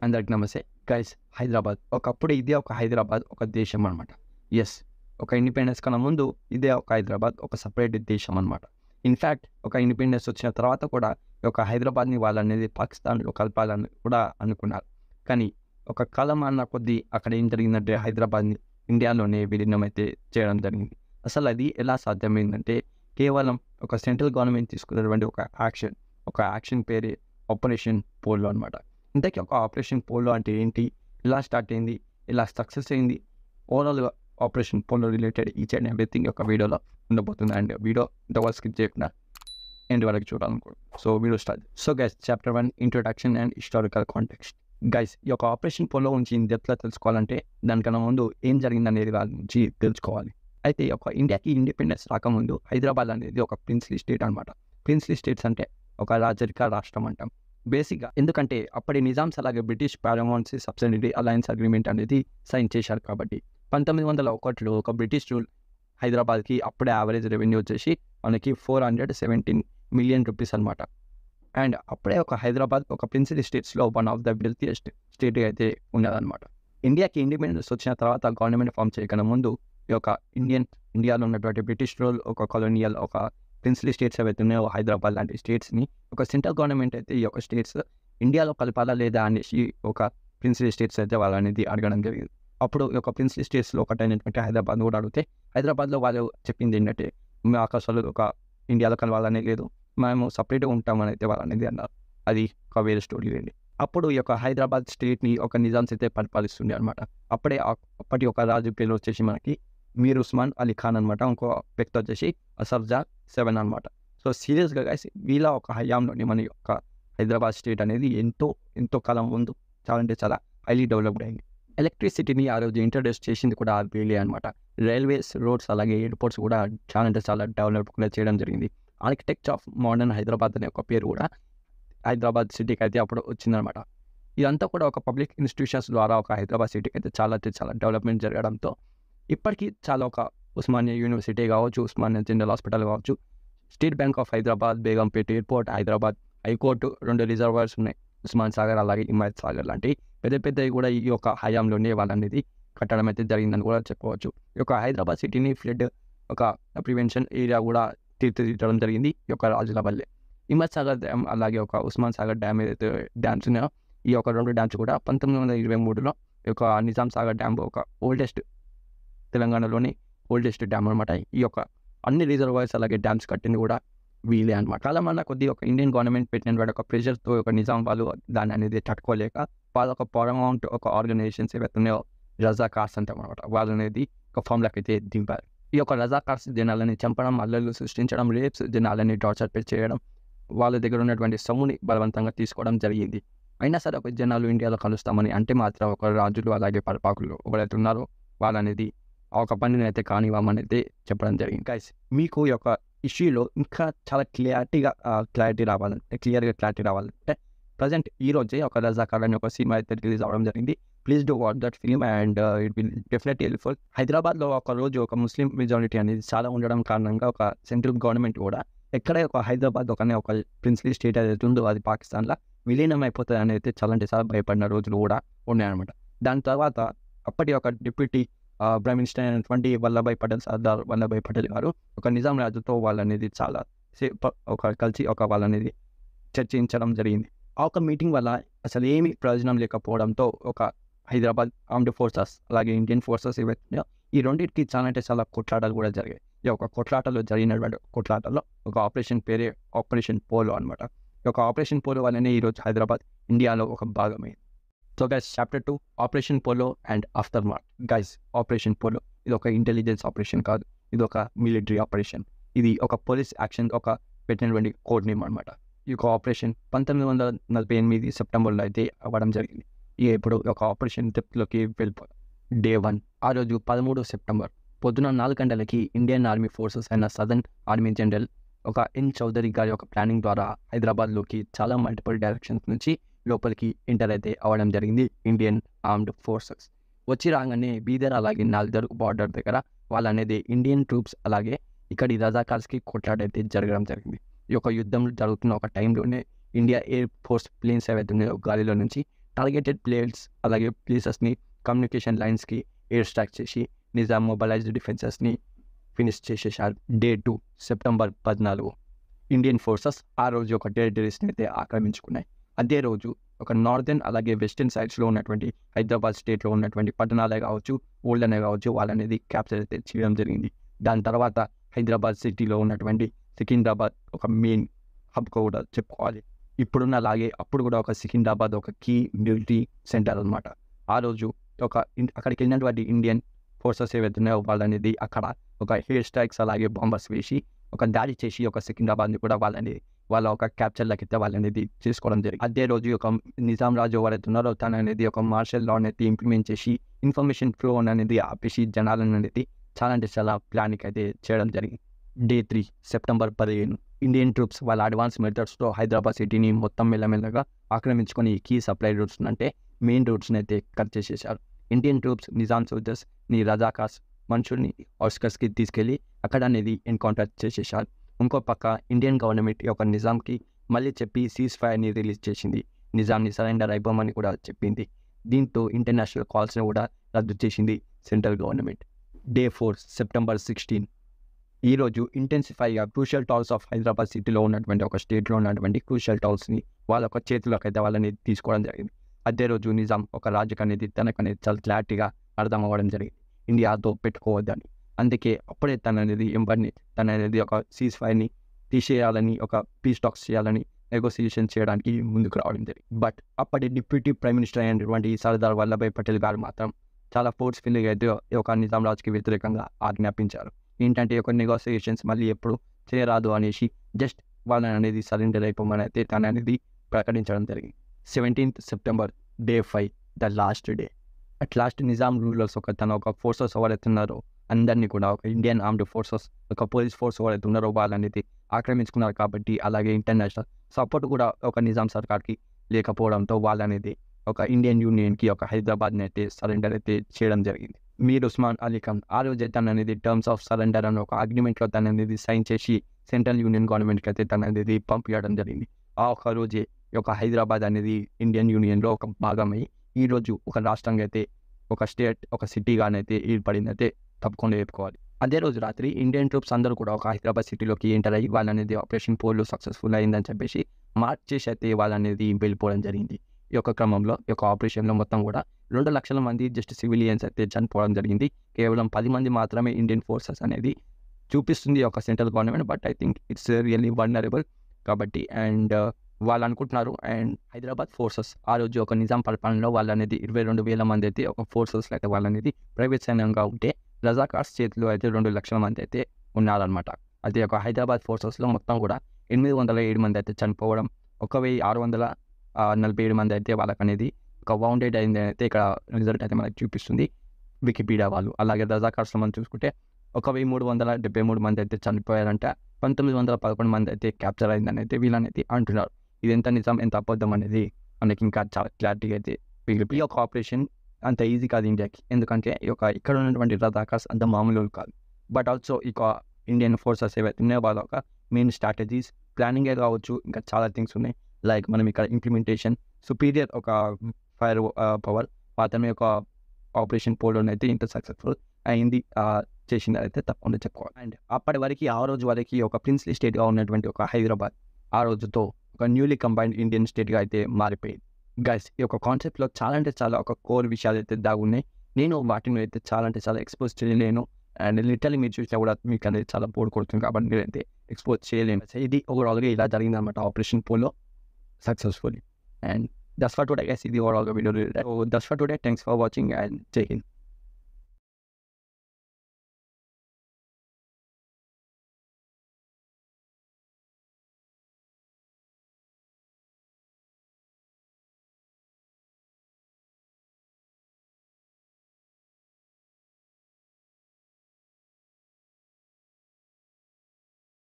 అందరికి నమస్తే గైస్. హైదరాబాద్ ఒకప్పుడు ఇదే ఒక హైదరాబాద్ ఒక దేశం అనమాట. ఎస్, ఒక ఇండిపెండెన్స్ కన్నా ముందు ఇదే ఒక హైదరాబాద్ ఒక సపరేట్ దేశం అనమాట. ఇన్ఫ్యాక్ట్ ఒక ఇండిపెండెన్స్ వచ్చిన తర్వాత కూడా ఈ యొక్క హైదరాబాద్ని వాళ్ళనేది పాకిస్తాన్లో కలపాలని కూడా అనుకున్నారు. కానీ ఒక కాలం అన్న కొద్దీ అక్కడ ఏం జరిగిందంటే హైదరాబాద్ని ఇండియాలోనే విలీనమైతే చేయడం జరిగింది. అసలు అది ఎలా సాధ్యమైందంటే కేవలం ఒక సెంట్రల్ గవర్నమెంట్ తీసుకున్నటువంటి ఒక యాక్షన్ పేరే ఆపరేషన్ పోలో అనమాట. ఇంతకీ ఒక ఆపరేషన్ పోలో అంటే ఏంటి, ఎలా స్టార్ట్ అయింది, ఎలా సక్సెస్ అయింది, ఓవరాల్గా operation polo related each and everything ఒక వీడియోలో ఉండబోతుంది. అండ్ వీడియో ఇంతవరకు స్కిప్ చేయకుండా ఎండ్ వరకు చూడాలనుకోండి. So video start. So guys, chapter 1 introduction and historical context. Guys, ఈ యొక్క ఆపరేషన్ పోలో గురించి ఇన్ డెప్త్గా తెలుసుకోవాలంటే దానికన్నా ముందు ఏం జరిగిందనేది వాళ్ళ నుంచి తెలుసుకోవాలి. అయితే ఒక ఇండియాకి ఇండిపెండెన్స్ రాకముందు హైదరాబాద్ అనేది ఒక ప్రిన్స్లీ స్టేట్ అనమాట. ప్రిన్స్లీ స్టేట్స్ అంటే ఒక రాజరిక రాష్ట్రం అంటాం బేసిక్గా. ఎందుకంటే అప్పటి నిజామ్స్ అలాగే బ్రిటిష్ పారమౌంట్స్ సబ్సిడరీ అలయన్స్ అగ్రిమెంట్ అనేది సైన్ చేశారు కాబట్టి 1901లో ఒక బ్రిటిష్ రూల్ హైదరాబాద్కి అప్పుడే యావరేజ్ రెవెన్యూ వచ్చేసి మనకి 417 మిలియన్ రూపీస్ అనమాట. అండ్ అప్పుడే ఒక హైదరాబాద్ ఒక ప్రిన్సిపల్ స్టేట్స్లో one of the wealthiest state అయితే ఉన్నదన్నమాట. ఇండియాకి ఇండిపెండెన్స్ వచ్చిన తర్వాత గవర్నమెంట్ ఫామ్ చేయకన్నా ముందు ఈ యొక్క ఇండియాలో ఉన్నటువంటి బ్రిటిష్ రూల్ ఒక కాలోనియల్ ఒక ప్రిన్సిపల్ స్టేట్స్ ఏవైతే ఉన్నాయో హైదరాబాద్ లాంటి స్టేట్స్ని ఒక సెంట్రల్ గవర్నమెంట్ అయితే ఈ యొక్క స్టేట్స్ ఇండియాలో కలపాలా లేదా అనేసి ఒక ప్రిన్సిపల్ స్టేట్స్ అయితే వాళ్ళనేది అడగడం జరిగింది. అప్పుడు ఈ యొక్క ప్రిన్సిపల్ స్టేట్స్లో ఒకటైనటువంటి హైదరాబాద్ కూడా అడిగితే హైదరాబాద్లో వాళ్ళు చెప్పింది ఏంటంటే మాకు అసలు ఒక ఇండియాలో కలవాలనే లేదు, మేము సపరేట్గా ఉంటామని అయితే వాళ్ళనేది అన్నారు. అది ఒక వేరే స్టోరీ అండి. అప్పుడు ఈ యొక్క హైదరాబాద్ స్టేట్ని ఒక నిజామ్స్ అయితే పరిపాలిస్తుండే అనమాట. అప్పటి ఒక రాజు పేరు వచ్చేసి మనకి మీర్ ఉస్మాన్ అలీ ఖాన్ అనమాట. ఇంకో వ్యక్తి వచ్చేసి సర్జా 7 అనమాట. సో సీరియస్గా గైస్, వీళ్ళ ఒక హయాంలోని మన యొక్క హైదరాబాద్ స్టేట్ అనేది ఎంతో కాలం ముందు చాలా అంటే చాలా హైలీ డెవలప్డ్ అయింది. ఎలక్ట్రిసిటీని ఆ రోజు ఇంట్రడ్యూస్ చేసింది కూడా వీళ్ళే అనమాట. రైల్వేస్, రోడ్స్ అలాగే ఎయిర్పోర్ట్స్ కూడా చాలా అంటే చాలా డెవలప్ కూడా చేయడం జరిగింది. ఆర్కిటెక్చర్ ఆఫ్ మోడర్న్ హైదరాబాద్ అనే ఒక పేరు కూడా హైదరాబాద్ సిటీకి అయితే అప్పుడు వచ్చిందనమాట. ఇదంతా కూడా ఒక పబ్లిక్ ఇన్స్టిట్యూషన్స్ ద్వారా ఒక హైదరాబాద్ సిటీకి అయితే చాలా డెవలప్మెంట్ జరగడంతో ఇప్పటికీ చాలా ఒక ఉస్మానియా యూనివర్సిటీ కావచ్చు, ఉస్మానియా జనరల్ హాస్పిటల్ కావచ్చు, state bank of Hyderabad, Begumpet airport, Hyderabad high court, 2 reservoirs ఉన్నాయి, ఉస్మాన్ సాగర్ అలాగే హిమాయత్ సాగర్ లాంటి పెద్దవి కూడా ఈ యొక్క హయాంలోనే వాళ్ళనేది కట్టడం అయితే జరిగిందని కూడా చెప్పుకోవచ్చు. ఈ యొక్క హైదరాబాద్ సిటీని ఫ్లడ్ ఒక ప్రివెన్షన్ ఏరియా కూడా తీర్చిదిద్దడం జరిగింది ఈ యొక్క రాజుల వల్లే. హిమాయత్ సాగర్ డ్యామ్ అలాగే ఒక ఉస్మాన్ సాగర్ డ్యామ్ ఏదైతే డ్యామ్స్ ఉన్నాయో ఈ యొక్క 2 డ్యామ్స్ కూడా 1923లో ఈ యొక్క నిజాం సాగర్ డ్యామ్ ఒక తెలంగాణలోని ఓల్డెస్ట్ డ్యామ్ అనమాట. ఈ యొక్క అన్ని రిజర్వాయర్స్ అలాగే డ్యామ్స్ కట్టింది కూడా వీలే అనమాట. కాలమన్నా కొద్ది ఒక ఇండియన్ గవర్నమెంట్ పెట్టినటువంటి ఒక ప్రెషర్తో ఒక నిజాం వాళ్ళు దాన్ని అనేది తట్టుకోలేక వాళ్ళ ఒక పారమౌంట్ ఒక ఆర్గనైజేషన్స్ ఏవైతే ఉన్నాయో రజాకార్స్ అంటాం అనమాట, వాళ్ళు అనేది ఒక ఫామ్లోకి అయితే దింపారు. ఈ యొక్క రజాకార్స్ జనాలని చంపడం, అల్లర్లు సృష్టించడం, రేప్స్, జనాలని టార్చర్ చేయడం, వాళ్ళ దగ్గర ఉన్నటువంటి సొమ్ముని బలవంతంగా తీసుకోవడం జరిగింది. అయినా సరే ఒక జనాలు ఇండియాలో కలుస్తామని అంటే మాత్రం ఒక రాజులు అలాగే పరిపాలకులు ఎవరైతే ఉన్నారో వాళ్ళనేది ఒక పనిని అయితే కానివ్వమని అయితే చెప్పడం జరిగింది. గైస్, మీకు ఈ యొక్క ఇష్యూలో ఇంకా చాలా క్లారిటీ రావాలంటే ప్రజెంట్ ఈ రోజే ఒక రజాకార్ అనే ఒక సినిమా అయితే రిలీజ్ అవ్వడం జరిగింది. Please do watch that film and it will definitely helpful. హైదరాబాద్లో ఒక రోజు ఒక ముస్లిం మెజారిటీ అనేది చాలా ఉండడం కారణంగా ఒక సెంట్రల్ గవర్నమెంట్ కూడా ఎక్కడే ఒక హైదరాబాద్ ఒక ప్రిన్సిపల్ స్టేట్ ఏదైతే ఉందో అది పాకిస్తాన్లో విలీనం అయిపోతుంది అని అయితే చాలా అంటే చాలా భయపడిన రోజులు కూడా ఉన్నాయన్నమాట. దాని తర్వాత అప్పటి ఒక డిప్యూటీ ప్రైమ్ మినిస్టర్ అయినటువంటి సర్దార్ వల్లభాయ్ పటేల్ గారు ఒక నిజాం రాజుతో వాళ్ళనేది చాలా కలిసి వాళ్ళనేది చర్చించడం జరిగింది. ఆ ఒక మీటింగ్ వల్ల అసలు ఏమి ప్రయోజనం లేకపోవడంతో ఒక హైదరాబాద్ ఆర్మ్డ్ ఫోర్సెస్ అలాగే ఇండియన్ ఫోర్సెస్ ఏవైతే ఈ రెండింటికి చాలా అంటే చాలా కొట్లాటలు కూడా జరిగాయి. ఈ యొక్క జరిగినటువంటి కొట్లాటల్లో ఒక ఆపరేషన్ పేరే ఆపరేషన్ పోలో అనమాట. ఈ యొక్క ఆపరేషన్ పోలో వల్లనే ఈరోజు హైదరాబాద్ ఇండియాలో ఒక భాగమైంది. So guys, chapter 2 operation polo and aftermath. Guys, operation polo ఇది ఒక ఇంటెలిజెన్స్ ఆపరేషన్ కాదు, ఇది ఒక మిలిటరీ ఆపరేషన్. ఇది ఒక పోలీస్ యాక్షన్ ఒక పెట్టినటువంటి కోడ్ నేమ్ అనమాట. ఈ యొక్క ఆపరేషన్ 1948 సెప్టెంబర్లో అయితే అవ్వడం జరిగింది. ఇప్పుడు ఒక ఆపరేషన్ డెప్త్లోకి వెళ్ళిపోయి డే 1 ఆ రోజు 13 సెప్టెంబర్ పొద్దున 4 గంటలకి ఇండియన్ ఆర్మీ ఫోర్సెస్ అయిన సదర్న్ ఆర్మీ జనరల్ ఒక ఎన్ చౌదరి గారి యొక్క ప్లానింగ్ ద్వారా హైదరాబాద్లోకి చాలా మల్టిపుల్ డైరెక్షన్స్ నుంచి లోపలికి ఎంటర్ అయితే అవ్వడం జరిగింది ఇండియన్ ఆర్మ్డ్ ఫోర్సెస్. వచ్చి రాగానే బీదర్ అలాగే నాల్దర్ బార్డర్ దగ్గర వాళ్ళనేది ఇండియన్ ట్రూప్స్ అలాగే ఇక్కడి రజాకార్స్కి కొట్లాడైతే జరగడం జరిగింది. ఈ యొక్క యుద్ధం జరుగుతున్న ఒక టైంలోనే ఇండియా ఎయిర్ ఫోర్స్ ప్లేన్స్ ఏవైతే ఉన్నాయో గాలిలో నుంచి టార్గెటెడ్ ప్లేయర్స్ అలాగే ప్లేసెస్ని కమ్యూనికేషన్ లైన్స్కి ఎయిర్ స్ట్రైక్ చేసి నిజాం మొబైలైజ్డ్ డిఫెన్సెస్ని ఫినిష్ చేసేసారు. డే 2 సెప్టెంబర్ 14 ఇండియన్ ఫోర్సెస్ ఆ రోజు ఒక టెరిటరీస్ని అయితే ఆక్రమించుకున్నాయి. అదే రోజు ఒక నార్దర్న్ అలాగే వెస్టర్న్ సైడ్స్లో ఉన్నటువంటి హైదరాబాద్ స్టేట్లో ఉన్నటువంటి పట్టణాలే కావచ్చు, ఓల్డనే కావచ్చు, వాళ్ళనేది క్యాప్చర్ అయితే చేయడం జరిగింది. దాని తర్వాత హైదరాబాద్ సిటీలో ఉన్నటువంటి సికింద్రాబాద్ ఒక మెయిన్ హబ్ కూడా చెప్పుకోవాలి. ఇప్పుడున్న అలాగే అప్పుడు కూడా ఒక సికింద్రాబాద్ ఒక కీ మిలిటరీ సెంటర్ అనమాట. ఆ రోజు అక్కడికి వెళ్ళినటువంటి ఇండియన్ ఫోర్సెస్ ఏవైతే ఉన్నాయో వాళ్ళనేది అక్కడ ఒక ఎయిర్ స్ట్రైక్స్ అలాగే బాంబర్స్ వేసి ఒక దాడి చేసి ఒక సికింద్రాబాద్ని కూడా వాళ్ళ ఒక క్యాప్చర్లకి అయితే వాళ్ళనేది చేసుకోవడం జరిగింది. అదే రోజు ఒక నిజాం రాజు ఎవరైతే ఉన్నారో తను అనేది ఒక మార్షల్ లా అనేది ఇంప్లిమెంట్ చేసి ఇన్ఫర్మేషన్ ఫ్లో అనేది ఆపేసి జనాలను అనేది చాలా అంటే చాలా ప్లానింగ్ అయితే చేయడం జరిగింది. డే 3 సెప్టెంబర్ 15 ఇండియన్ ట్రూప్స్ వాళ్ళ అడ్వాన్స్ మెథడ్స్తో హైదరాబాద్ సిటీని మొత్తం మెల్లమెల్లగా ఆక్రమించుకొని కీ సప్లై రూట్స్ అంటే మెయిన్ రూట్స్ని అయితే కట్ చేసేసారు. ఇండియన్ ట్రూప్స్ నిజాం సోల్జర్స్ని రజాకార్స్ మనుషుల్ని ఔట్స్కట్స్కి తీసుకెళ్ళి అక్కడ అనేది ఎన్కౌంటర్ చేసేసారు. ఇంకో పక్క ఇండియన్ గవర్నమెంట్ ఒక నిజాంకి మళ్ళీ చెప్పి సీజ్ ఫైర్ని రిలీజ్ చేసింది. నిజాంని సరెండర్ అయిపోమని కూడా చెప్పింది. దీంతో ఇంటర్నేషనల్ కాల్స్ని కూడా రద్దు చేసింది సెంట్రల్ గవర్నమెంట్. డే 4 సెప్టెంబర్ 16 ఈరోజు ఇంటెన్సిఫైగా క్రూషియల్ టౌన్స్ ఆఫ్ హైదరాబాద్ సిటీలో ఉన్నటువంటి ఒక స్టేట్లో ఉన్నటువంటి క్రూషియల్ టౌన్స్ని వాళ్ళ ఒక చేతిలోకి అయితే వాళ్ళని తీసుకోవడం జరిగింది. అదే రోజు నిజాం ఒక రాజుకు అనేది తనకనేది చాలా క్లారిటీగా అర్థం అవ్వడం జరిగింది, ఇండియాతో పెట్టుకోవద్దని. అందుకే అప్పుడే తన అనేది ఒక సీజ్ ఫైర్ని తీసేయాలని, ఒక పీస్ టాక్స్ చేయాలని నెగోసియేషన్ చేయడానికి ముందుకు రావడం జరిగింది. బట్ అప్పటి డిప్యూటీ ప్రైమ్ మినిస్టర్ అయినటువంటి సర్దార్ వల్లభాయ్ పటేల్ గారు మాత్రం చాలా ఫోర్స్ఫుల్గా అయితే ఒక నిజాం రాజుకి వ్యతిరేకంగా ఆజ్ఞాపించారు. ఏంటంటే ఒక నెగోసియేషన్స్ మళ్ళీ ఎప్పుడు చేయరాదు అనేసి జస్ట్ వాళ్ళని అనేది సరెండర్ అయిపోమని అయితే తన అనేది ప్రకటించడం జరిగింది. 17th September day 5 the last day. At last Nizam rulers తన ఒక ఫోర్సెస్ ఎవరైతే ఉన్నారో అందరినీ కూడా ఒక ఇండియన్ ఆర్మ్డ్ ఫోర్సెస్ ఒక పోలీస్ ఫోర్స్ ఎవరైతే ఉన్నారో వాళ్ళనేది ఆక్రమించుకున్నారు. కాబట్టి అలాగే ఇంటర్నేషనల్ సపోర్ట్ కూడా ఒక నిజాం సర్కార్కి లేకపోవడంతో వాళ్ళనేది ఒక ఇండియన్ యూనియన్కి ఒక హైదరాబాద్ని అయితే సరెండర్ అయితే చేయడం జరిగింది. మీర్ ఉస్మాన్ అలీ ఖాన్ ఆ రోజు తన అనేది టర్మ్స్ ఆఫ్ సరెండర్ అని ఒక అగ్రిమెంట్లో తన అనేది సైన్ చేసి సెంట్రల్ యూనియన్ గవర్నమెంట్కి అయితే తన అనేది పంపించడం జరిగింది. ఆ ఒక రోజే ఒక హైదరాబాద్ అనేది ఇండియన్ యూనియన్లో ఒక భాగమై ఈరోజు ఒక రాష్ట్రంగా అయితే ఒక స్టేట్ ఒక సిటీగానైతే ఏర్పడింది అయితే తప్పకుండా చెప్పుకోవాలి. అదే రోజు రాత్రి ఇండియన్ ట్రూప్స్ అందరూ కూడా ఒక హైదరాబాద్ సిటీలోకి ఎంటర్ అయ్యి వాళ్ళనేది ఆపరేషన్ పోలో సక్సెస్ఫుల్ అయిందని చెప్పేసి మార్చ్ చేసి అయితే వాళ్ళనేది వెళ్ళిపోవడం జరిగింది. ఈ యొక్క క్రమంలో ఈ యొక్క ఆపరేషన్లో మొత్తం కూడా 2 లక్షల మంది జస్ట్ సివిలియన్స్ అయితే చనిపోవడం జరిగింది. కేవలం 10 మంది మాత్రమే ఇండియన్ ఫోర్సెస్ అనేది చూపిస్తుంది ఒక central government. But I think it's really vulnerable కాబట్టి అండ్ వాళ్ళు అనుకుంటున్నారు. అండ్ హైదరాబాద్ ఫోర్సెస్ ఆ రోజు ఒక నిజాం పరిపాలనలో వాళ్ళనేది 22,000 మంది అయితే ఒక ఫోర్సెస్ అయితే వాళ్ళనేది ప్రైవేట్ సైన్యంగా ఉంటే రజాకార్స్ చేతిలో అయితే 2 లక్షల మంది అయితే ఉన్నారనమాట. అదే ఒక హైదరాబాద్ ఫోర్సెస్లో మొత్తం కూడా 807 మంది అయితే చనిపోవడం, 1647 మంది అయితే వాళ్ళకనేది ఒక వౌండెడ్ అయింది అయితే ఇక్కడ రిజల్ట్ అయితే మనకి చూపిస్తుంది వికీపీడియా వాళ్ళు. అలాగే రజాకార్స్లో మనం చూసుకుంటే 1373 మంది అయితే చనిపోయారంట, 1911 మంది అయితే క్యాప్చర్ అయిందని అయితే వీళ్ళనైతే అంటున్నారు. ఇది ఎంత నిజం ఎంత అబద్ధం అనేది మనకి ఇంకా చాలా క్లారిటీగా అయితే ఈ యొక్క ఆపరేషన్ అంత ఈజీ కాదు ఇండియాకి. ఎందుకంటే ఇక్కడ ఉన్నటువంటి రజాకార్స్ అంత మామూలు కాదు. బట్ ఆల్సో ఇండియన్ ఫోర్సెస్ ఏవైతే ఉన్నాయో వాళ్ళ ఒక మెయిన్ స్ట్రాటజీస్ ప్లానింగే కావచ్చు, ఇంకా చాలా థింగ్స్ ఉన్నాయి. లైక్ మనం ఇక్కడ ఇంప్లిమెంటేషన్ సుపీరియర్ ఒక ఫైర్ పవర్ మాత్రమే ఒక ఆపరేషన్ పోలోని అయితే ఇంత సక్సెస్ఫుల్ అయింది చేసింది అయితే తప్పకుండా చెప్పుకోవాలి. అండ్ అప్పటి వరకు ఆ రోజు వరకు ఒక ప్రిన్స్లీ స్టేట్గా ఉన్నటువంటి ఒక హైదరాబాద్ ఆ రోజుతో ఒక న్యూలీ కంబైన్డ్ ఇండియన్ స్టేట్గా అయితే మారిపోయింది. గైస్ ఈ యొక్క కాన్సెప్ట్లో చాలా అంటే చాలా ఒక కోర్ విషయాలు అయితే దాగున్నాయి. నేను వాటిని అయితే చాలా అంటే చాలా ఎక్స్పోజ్ చేయలేను. అండ్ లిటరలీ మీరు చూసినా కూడా మీకు అనేది చాలా బోర్ కొడుతుంది కాబట్టి నేనైతే ఎక్స్పోజ్ చేయలేను. ఇది ఓవరాల్గా ఇలా జరిగిందనమాట operation polo successfully. And that's for today guys, ఇది ఓవరాల్గా video. That's for today. Thanks for watching and jai hind.